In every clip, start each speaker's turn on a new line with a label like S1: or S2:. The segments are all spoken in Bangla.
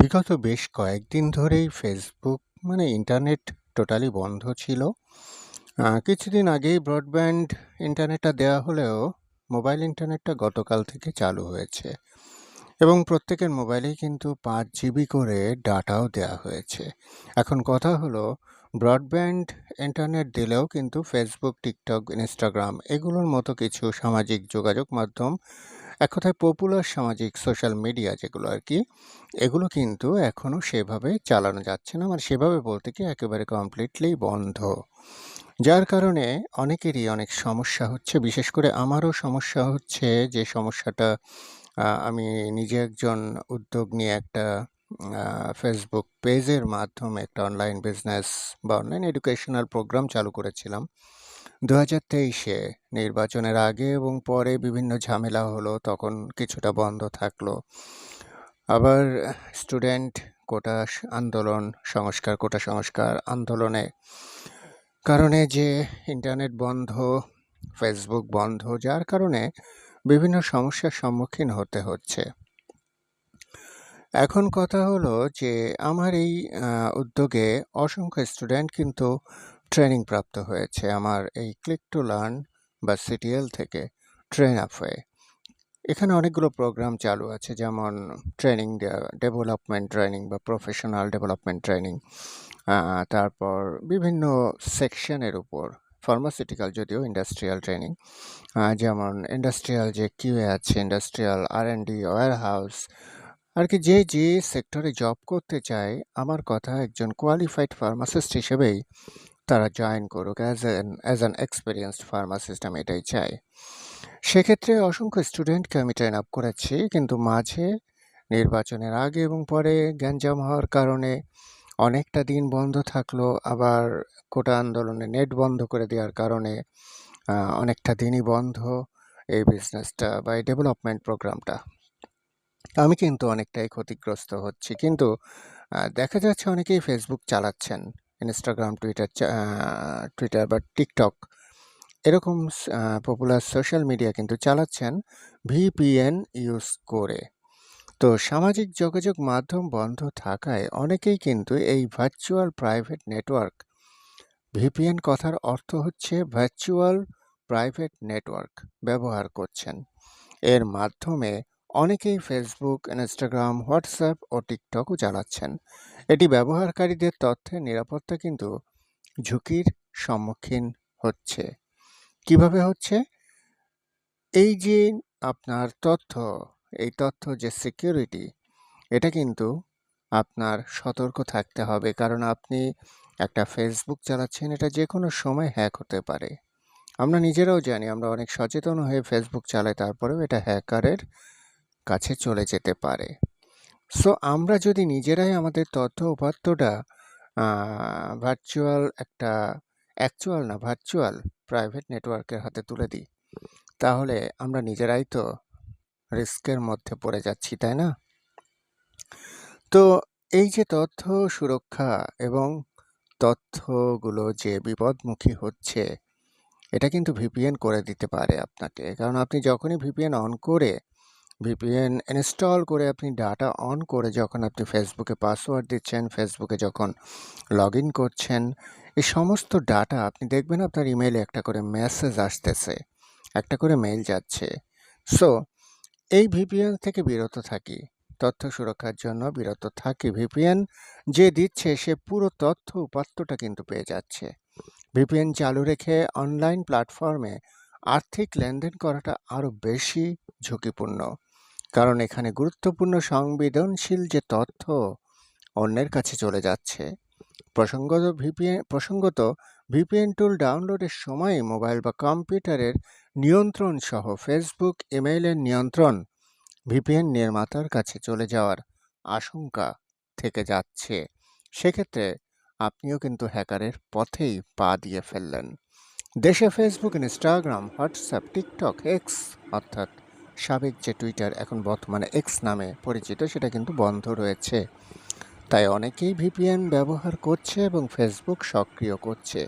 S1: বিগত বেশ কয়েকদিন ধরেই ফেসবুক ইন্টারনেট টোটালি বন্ধ ছিল। কিছুদিন আগেই ব্রডব্যান্ড ইন্টারনেটটা দেওয়া হলেও মোবাইল ইন্টারনেটটা গতকাল থেকে চালু হয়েছে এবং প্রত্যেকের মোবাইলেই কিন্তু 5 জিবি করে ডাটাও দেওয়া হয়েছে। এখন কথা হলো, ব্রডব্যান্ড ইন্টারনেট দিলেও কিন্তু ফেসবুক, টিকটক, ইনস্টাগ্রাম এগুলোর মতো কিছু সামাজিক যোগাযোগ মাধ্যম, এক কথায় পপুলার সামাজিক সোশ্যাল মিডিয়া যেগুলো আর কি, এগুলো কিন্তু এখনো সেভাবে চালানো যাচ্ছে না। সেভাবে বলতে কি একেবারে কমপ্লিটলি বন্ধ। যার কারণে অনেকেরই অনেক সমস্যা হচ্ছে। বিশেষ করে আমারও সমস্যা হচ্ছে, যে সমস্যাটা আমি নিজে একজন উদ্যোগ নিয়ে একটা ফেসবুক পেজের মাধ্যমে একটা অনলাইন বিজনেস বা অনলাইন এডুকেশনাল প্রোগ্রাম চালু করেছিলাম 2023-এ। নির্বাচনের আগে এবং পরে বিভিন্ন ঝামেলা হলো, তখন কিছুটা বন্ধ থাকলো। আবার স্টুডেন্ট কোটা আন্দোলন, কোটা সংস্কার আন্দোলনে কারণে যে ইন্টারনেট বন্ধ, ফেসবুক বন্ধ, যার কারণে বিভিন্ন সমস্যার সম্মুখীন হতে হচ্ছে। এখন কথা হলো যে আমার এই উদ্যোগে অসংখ্য স্টুডেন্ট কিন্তু ট্রেনিং প্রাপ্ত হয়েছে আমার এই ক্লিক টু লার্ন বা সিটিএল থেকে ট্রেন আপ হয়ে। এখানে অনেকগুলো প্রোগ্রাম চালু আছে, যেমন ট্রেনিং, ডেভেলপমেন্ট ট্রেনিং বা প্রফেশনাল ডেভেলপমেন্ট ট্রেনিং, তারপর বিভিন্ন সেকশনের উপর, ফার্মাসিউটিক্যাল যদিও ইন্ডাস্ট্রিয়াল ট্রেনিং, যেমন ইন্ডাস্ট্রিয়াল যে কিউএ আছে, ইন্ডাস্ট্রিয়াল আর&ডি, ওয়্যার হাউস, আর কি যে যে সেক্টরে জব করতে চায়, আমার কথা একজন কোয়ালিফাইড ফার্মাসিস্ট হিসেবেই তারা জয়েন করুক অ্যাজ অ্যান এক্সপিরিয়েন্সড ফার্মাসিস্ট, আমি এটাই চাই। সেক্ষেত্রে অসংখ্য স্টুডেন্টকে আমি ট্রেন আপ করেছি, কিন্তু মাঝে নির্বাচনের আগে এবং পরে গ্যাঞ্জাম হওয়ার কারণে অনেকটা দিন বন্ধ থাকলো। আবার কোটা আন্দোলনে নেট বন্ধ করে দেওয়ার কারণে অনেকটা দিনই বন্ধ এই বিজনেসটা বা এই ডেভেলপমেন্ট প্রোগ্রামটা। আমি কিন্তু অনেকটাই ক্ষতিগ্রস্ত হচ্ছি। কিন্তু দেখা যাচ্ছে অনেকেই ফেসবুক চালাচ্ছেন, ইনস্টাগ্রাম, টুইটার বা টিকটক এরকম পপুলার সোশ্যাল মিডিয়া কিন্তু চালাচ্ছেন ভিপিএন ইউজ করে। তো সামাজিক যোগাযোগ মাধ্যম বন্ধ থাকায় অনেকেই কিন্তু এই ভার্চুয়াল প্রাইভেট নেটওয়ার্ক, ভিপিএন কথার অর্থ হচ্ছে ভার্চুয়াল প্রাইভেট নেটওয়ার্ক, ব্যবহার করছেন। এর মাধ্যমে অনেকেই ফেসবুক, ইনস্টাগ্রাম, হোয়াটসঅ্যাপ ও টিকটকও চালাচ্ছেন। এটি ব্যবহারকারীদের তথ্যের নিরাপত্তা কিন্তু ঝুঁকির সম্মুখীন হচ্ছে। কিভাবে হচ্ছে? এই যে আপনার তথ্য, এই তথ্য যে সিকিউরিটি, এটা কিন্তু আপনার সতর্ক থাকতে হবে, কারণ আপনি একটা ফেসবুক চালাচ্ছেন, এটা যে কোনো সময় হ্যাক হতে পারে। আমরা নিজেরাও জানি, আমরা অনেক সচেতন হয়ে ফেসবুক চালাই, তারপরেও এটা হ্যাকারের কাছে চলে যেতে পারে। সো আমরা যদি নিজেরাই আমাদের তথ্য উপাত্তটা ভার্চুয়াল প্রাইভেট নেটওয়ার্কের হাতে তুলে দিই, তাহলে আমরা নিজেরাই তো রিস্কের মধ্যে পড়ে যাচ্ছি, তাই না? তো এই যে তথ্য সুরক্ষা এবং তথ্যগুলো যে বিপদমুখী হচ্ছে, এটা কিন্তু ভিপিএন করে দিতে পারে আপনাকে। কারণ আপনি যখনই ভিপিএন অন করে, ভিপিএন ইনস্টল করে, আপনি ডাটা অন করে যখন আপনি ফেসবুকে পাসওয়ার্ড দিচ্ছেন, ফেসবুকে যখন লগ ইন করছেন, এই সমস্ত ডাটা আপনি দেখবেন আপনার ইমেইলে একটা করে মেসেজ আসতেছে, একটা করে মেইল যাচ্ছে। সো এই ভিপিএন থেকে বিরত থাকি, তথ্য সুরক্ষার জন্য বিরত থাকি। ভিপিএন যে দিচ্ছে সে পুরো তথ্য উপাত্তটা কিন্তু পেয়ে যাচ্ছে। ভিপিএন চালু রেখে অনলাইন প্ল্যাটফর্মে আর্থিক লেনদেন করাটা আরও বেশি ঝুঁকিপূর্ণ, কারণ এখানে গুরুত্বপূর্ণ সংবেদনশীল যে তথ্য অন্যের কাছে চলে যাচ্ছে। প্রসঙ্গত ভিপিএন টুল ডাউনলোডের সময় মোবাইল বা কম্পিউটারের নিয়ন্ত্রণ সহ ফেসবুক, ইমেইলের নিয়ন্ত্রণ ভিপিএন নির্মাতার কাছে চলে যাওয়ার আশঙ্কা থেকে যাচ্ছে। সেক্ষেত্রে আপনিও কিন্তু হ্যাকারের পথেই পা দিয়ে ফেললেন। দেশে Facebook, Instagram, WhatsApp, TikTok, x অর্থাৎ সাবেক যে টুইটার, এখন বর্তমানে এক্স নামে পরিচিত, সেটা কিন্তু বন্ধ রয়েছে। তাই অনেকেই ভিপিএন ব্যবহার করছে এবং ফেসবুক সক্রিয় করছে।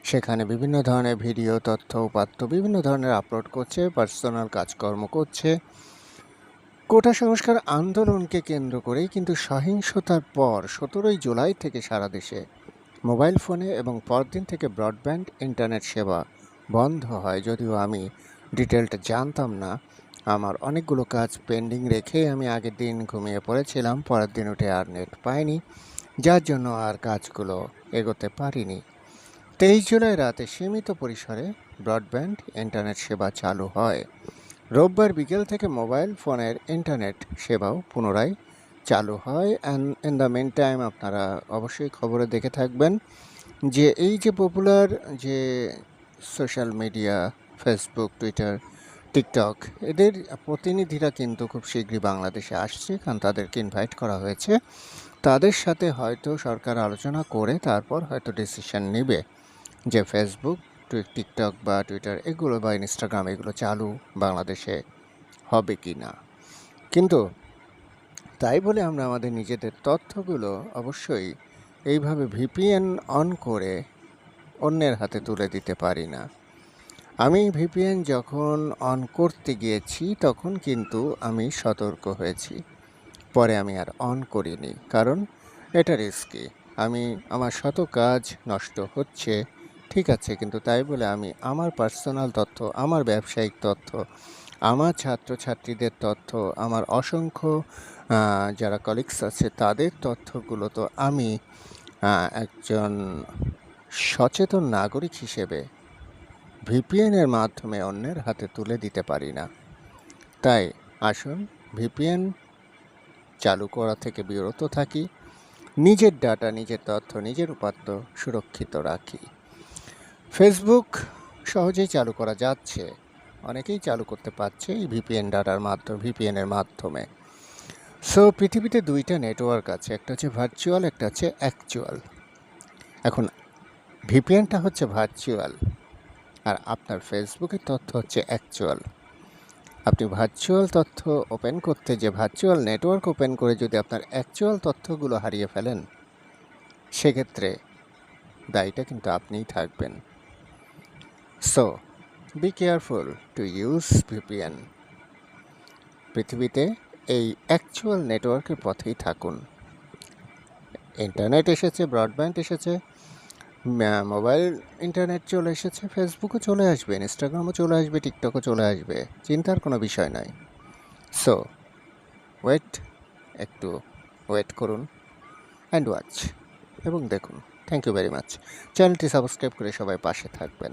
S1: সেখানে বিভিন্ন ধরনের ভিডিও, তথ্য, উপাত্ত বিভিন্ন ধরনের আপলোড করছে, পার্সোনাল কাজকর্ম করছে। কোটা সংস্কার আন্দোলনকে কেন্দ্র করেই কিন্তু সহিংসতার পর 17ই জুলাই থেকে সারা দেশে মোবাইল ফোনে এবং পরদিন থেকে ব্রডব্যান্ড ইন্টারনেট সেবা বন্ধ হয়। যদিও আমি ডিটেলটা জানতাম না, আমার অনেকগুলো কাজ পেন্ডিং রেখে আমি আগের দিন ঘুমিয়ে পড়েছিলাম, পরের দিন উঠে আর নেট পাইনি, যার জন্য আর কাজগুলো এগোতে পারিনি। 23 জুলাই রাতে সীমিত পরিসরে ব্রডব্যান্ড ইন্টারনেট সেবা চালু হয়। রোববার বিকেল থেকে মোবাইল ফোনের ইন্টারনেট সেবাও পুনরায় চালু হয়। And in the meantime আপনারা অবশ্যই খবরে দেখে থাকবেন যে এই যে পপুলার যে social media, Facebook, Twitter, TikTok, এদের প্রতিনিধিরা কিন্তু খুব শীঘ্রই বাংলাদেশে আসছে, কারণ তাদেরকে ইনভাইট করা হয়েছে। তাদের সাথে হয়তো সরকার আলোচনা করে তারপর হয়তো ডিসিশন নেবে যে ফেসবুক, টিকটক বা টুইটার এগুলো বা ইনস্টাগ্রাম এগুলো চালু বাংলাদেশে হবে কি না। কিন্তু তাই বলে আমরা আমাদের নিজেদের তথ্যগুলো অবশ্যই এইভাবে ভিপিএন অন করে অন্যের হাতে তুলে দিতে পারি না। আমি ভিপিএন যখন অন করতে গিয়েছি তখন কিন্তু আমি সতর্ক হয়েছি, পরে আমি আর অন করিনি, কারণ এটা রিস্কি। আমার শত কাজ নষ্ট হচ্ছে, ঠিক আছে, কিন্তু তাই বলে আমি আমার পার্সোনাল তথ্য, আমার ব্যবসায়িক তথ্য, আমার ছাত্রছাত্রীদের তথ্য, আমার অসংখ্য যারা কলিগস আছে তাদের তথ্যগুলো তো আমি একজন সচেতন নাগরিক হিসেবে ভিপিএনের মাধ্যমে অন্যের হাতে তুলে দিতে পারি না। তাই আসুন ভিপিএন চালু করা থেকে বিরত থাকি, নিজের ডাটা, নিজের তথ্য, নিজের উপাত্ত সুরক্ষিত রাখি। ফেসবুক সহজেই চালু করা যাচ্ছে, অনেকেই চালু করতে পারছে এই ভিপিএনের মাধ্যমে। সো পৃথিবীতে দুইটা নেটওয়ার্ক আছে, একটা হচ্ছে ভার্চুয়াল, একটা হচ্ছে অ্যাকচুয়াল। এখন ভিপিএনটা হচ্ছে ভার্চুয়াল আর আপনার ফেসবুকের তথ্য হচ্ছে অ্যাকচুয়াল। আপনি ভার্চুয়াল তথ্য ওপেন করতে, যে ভার্চুয়াল নেটওয়ার্ক ওপেন করে যদি আপনার অ্যাকচুয়াল তথ্যগুলো হারিয়ে ফেলেন, সেক্ষেত্রে দায়ীটা কিন্তু আপনিই থাকবেন। So be careful to use VPN. পৃথিবীতে এই অ্যাকচুয়াল নেটওয়ার্কের পথেই থাকুন। ইন্টারনেট এসেছে, ব্রডব্যান্ড এসেছে, মোবাইল ইন্টারনেট চলে এসেছে, ফেসবুকও চলে আসবে, ইনস্টাগ্রামও চলে আসবে, টিকটকও চলে আসবে, চিন্তার কোনো বিষয় নয়। সো একটু ওয়েট করুন অ্যান্ড ওয়াচ এবং দেখুন। Thank you very much. চ্যানেলটি সাবস্ক্রাইব করে সবাই পাশে থাকবেন।